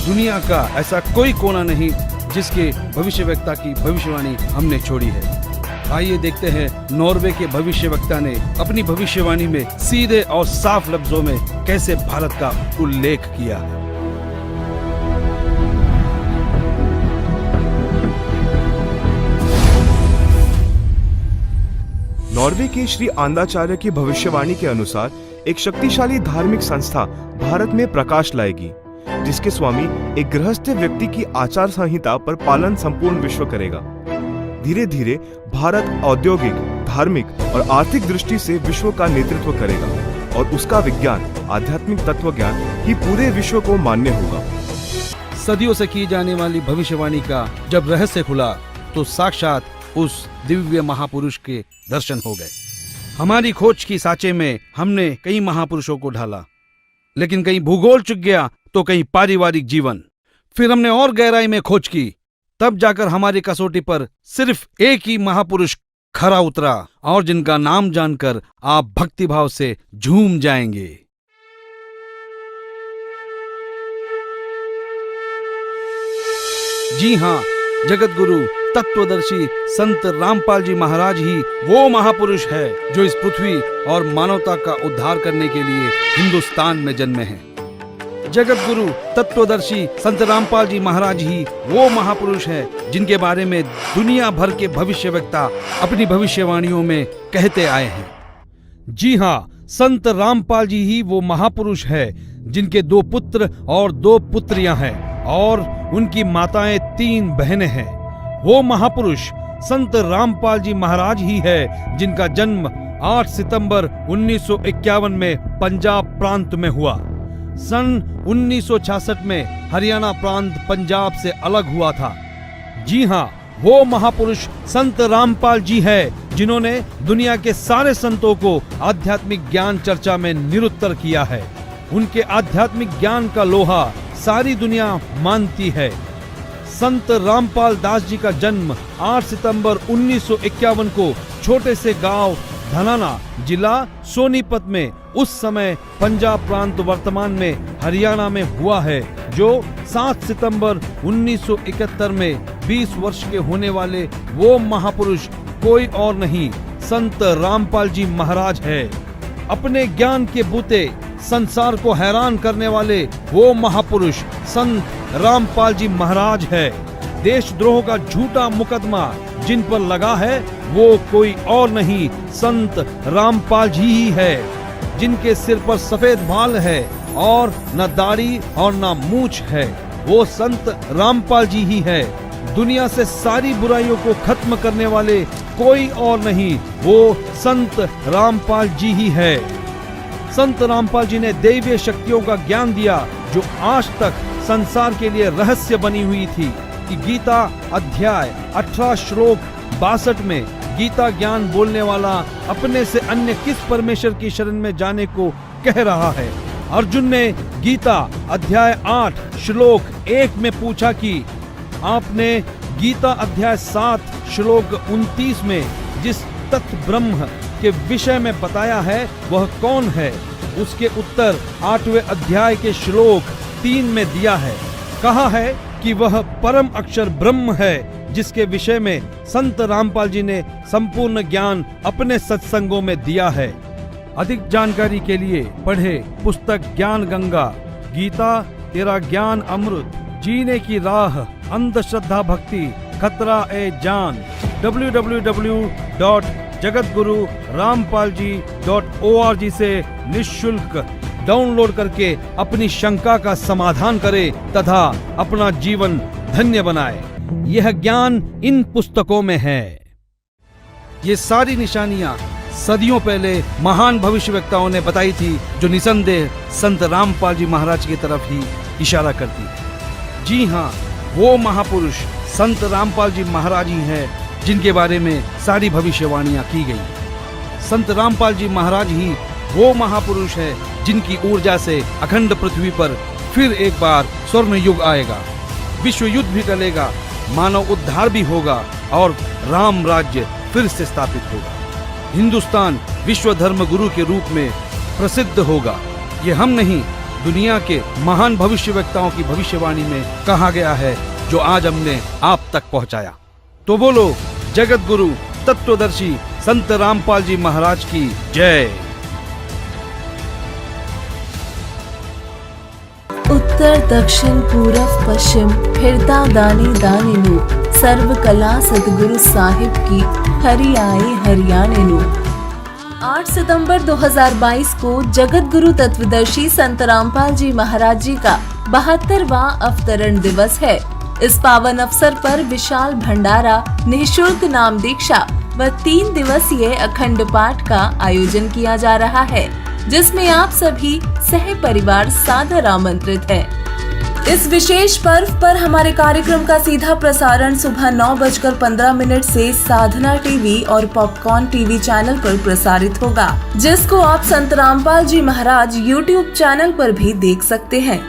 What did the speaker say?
दुनिया का ऐसा कोई कोना नहीं जिसके भविष्यवक्ता की भविष्यवाणी हमने छोड़ी है। आइए देखते हैं नॉर्वे के भविष्यवक्ता ने अपनी भविष्यवाणी में सीधे और साफ लफ्जों में कैसे भारत का उल्लेख किया है। नॉर्वे के श्री आंदाचार्य की भविष्यवाणी के अनुसार एक शक्तिशाली धार्मिक संस्था भारत में प्रकाश लाएगी, जिसके स्वामी एक गृहस्थ व्यक्ति की आचार संहिता पर पालन संपूर्ण विश्व करेगा। धीरे धीरे भारत औद्योगिक, धार्मिक और आर्थिक दृष्टि से विश्व का नेतृत्व करेगा और उसका विज्ञान, आध्यात्मिक तत्व ज्ञान ही पूरे विश्व को मान्य होगा। सदियों से की जाने वाली भविष्यवाणी का जब रहस्य खुला तो साक्षात उस दिव्य महापुरुष के दर्शन हो गए। हमारी खोज की सांचे में हमने कई महापुरुषों को ढाला, लेकिन कहीं भूगोल चुक गया तो कहीं पारिवारिक जीवन। फिर हमने और गहराई में खोज की, तब जाकर हमारी कसौटी पर सिर्फ एक ही महापुरुष खरा उतरा, और जिनका नाम जानकर आप भक्तिभाव से झूम जाएंगे। जी हाँ, जगत गुरु तत्वदर्शी संत रामपाल जी महाराज ही वो महापुरुष है जो इस पृथ्वी और मानवता का उद्धार करने के लिए हिंदुस्तान में जन्मे हैं। जगत गुरु तत्वदर्शी संत रामपाल जी महाराज ही वो महापुरुष है जिनके बारे में दुनिया भर के भविष्यवक्ता अपनी भविष्यवाणियों में कहते आए हैं। जी हाँ, संत रामपाल जी ही वो महापुरुष है जिनके 2 पुत्र और 2 पुत्रियां हैं और उनकी माताएं 3 बहनें हैं। वो महापुरुष संत रामपाल जी महाराज ही है जिनका जन्म 8 सितंबर 1951 में पंजाब प्रांत में हुआ। सन 1966 में हरियाणा प्रांत पंजाब से अलग हुआ था। जी हाँ, वो महापुरुष संत रामपाल जी है जिन्होंने दुनिया के सारे संतों को आध्यात्मिक ज्ञान चर्चा में निरुत्तर किया है। उनके आध्यात्मिक ज्ञान का लोहा सारी दुनिया मानती है। संत रामपाल दास जी का जन्म 8 सितंबर 1951 को छोटे से गांव धनाना, जिला सोनीपत में, उस समय पंजाब प्रांत वर्तमान में हरियाणा में हुआ है, जो 7 सितंबर 1971 में 20 वर्ष के होने वाले वो महापुरुष कोई और नहीं, संत रामपाल जी महाराज है। अपने ज्ञान के बूते संसार को हैरान करने वाले वो महापुरुष संत रामपाल जी महाराज है। देशद्रोह का झूठा मुकदमा जिन पर लगा है वो कोई और नहीं, संत रामपाल जी ही है, जिनके सिर पर सफेद बाल है और न दाढ़ी और न मूछ है। वो संत रामपाल जी ही है। दुनिया से सारी बुराइयों को खत्म करने वाले कोई और नहीं, वो संत रामपाल जी ही है। संत रामपाल जी ने दैवीय शक्तियों का ज्ञान दिया जो आज तक संसार के लिए रहस्य बनी हुई थी कि गीता अध्याय 18 श्लोक 62 में गीता ज्ञान बोलने वाला अपने से अन्य किस परमेश्वर की शरण में जाने को कह रहा है। अर्जुन ने गीता अध्याय 8 श्लोक 1 में पूछा कि आपने गीता अध्याय 7 श्लोक 29 में जिस तत्व ब्रह्म के विषय में बताया है वह कौन है? उसके उत्तर 8वें अध्याय के श्लोक 3 में दिया है। कहा है कि वह परम अक्षर ब्रह्म है, जिसके विषय में संत रामपाल जी ने संपूर्ण ज्ञान अपने सत्संगों में दिया है। अधिक जानकारी के लिए पढ़े पुस्तक ज्ञान गंगा, गीता तेरा ज्ञान अमृत, जीने की राह, अंधश्रद्धा भक्ति, खतरा ए जान, www.jagatgururampalji.org से निःशुल्क डाउनलोड करके अपनी शंका का समाधान करे तथा अपना जीवन धन्य बनाए। यह ज्ञान इन पुस्तकों में है। ये सारी निशानियां सदियों पहले महान भविष्यवक्ताओं ने बताई थी, जो निसंदेह संत रामपाल जी महाराज की तरफ ही इशारा करती है। जी हाँ, वो महापुरुष संत रामपाल जी महाराज ही है जिनके बारे में सारी भविष्यवाणियां की गई। संत रामपाल जी महाराज ही वो महापुरुष है जिनकी ऊर्जा से अखंड पृथ्वी पर फिर एक बार स्वर्ण युग आएगा, विश्व युद्ध भी टलेगा, मानव उद्धार भी होगा और राम राज्य फिर से स्थापित होगा। हिंदुस्तान विश्व धर्म गुरु के रूप में प्रसिद्ध होगा। ये हम नहीं दुनिया के महान भविष्यवक्ताओं की भविष्यवाणी में कहा गया है, जो आज हमने आप तक पहुंचाया। तो बोलो जगत गुरु तत्वदर्शी संत रामपाल जी महाराज की जय। उत्तर दक्षिण पूरब पश्चिम फिरता दानी दानिनु, सर्व कला सतगुरु साहिब की हरि आए हरियाणे नु। 8 सितंबर 2022 को जगत गुरु तत्वदर्शी संत रामपाल जी महाराज जी का 72वां अवतरण दिवस है। इस पावन अवसर पर विशाल भंडारा, निःशुल्क नाम दीक्षा व 3 दिवसीय अखंड पाठ का आयोजन किया जा रहा है, जिसमें आप सभी सह परिवार सादर आमंत्रित हैं। इस विशेष पर्व पर हमारे कार्यक्रम का सीधा प्रसारण सुबह 9:15 से साधना टीवी और पॉपकॉर्न टीवी चैनल पर प्रसारित होगा, जिसको आप संत रामपाल जी महाराज YouTube चैनल पर भी देख सकते हैं।